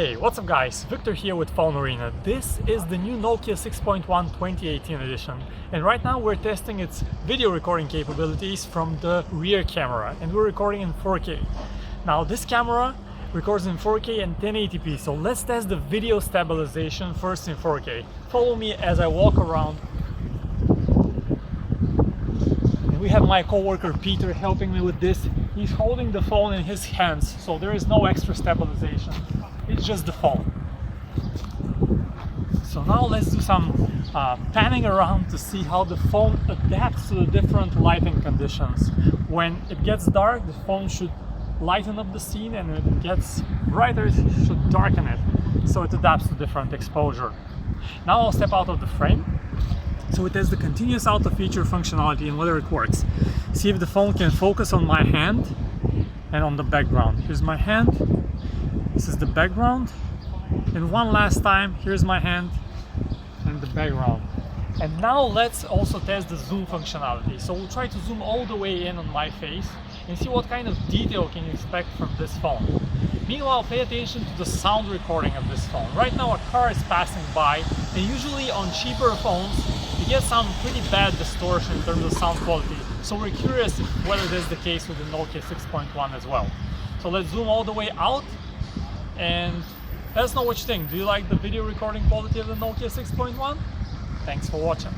Hey, what's up guys? Victor here with PhoneArena. This is the new Nokia 6.1 2018 edition, and right now we're testing its video recording capabilities from the rear camera, and we're recording in 4K. Now this camera records in 4K and 1080p, so let's test the video stabilization first in 4K. Follow me as I walk around. And we have my co-worker Peter helping me with this. He's holding the phone in his hands, so there is no extra stabilization. It's just the phone. So now let's do some panning around to see how the phone adapts to the different lighting conditions. When it gets dark, the phone should lighten up the scene, and when it gets brighter, it should darken it, so it adapts to different exposure. Now I'll step out of the frame, so it has the continuous auto feature functionality and whether it works. See if the phone can focus on my hand and on the background. Here's my hand. This is the background, and one last time, here's my hand and the background. And now let's also test the zoom functionality. So we'll try to zoom all the way in on my face and see what kind of detail can you expect from this phone. Meanwhile, pay attention to the sound recording of this phone. Right now a car is passing by, and usually on cheaper phones you get some pretty bad distortion in terms of sound quality. So we're curious whether this is the case with the Nokia 6.1 as well. So let's zoom all the way out and let us know what you think. Do you like the video recording quality of the Nokia 6.1? Thanks for watching.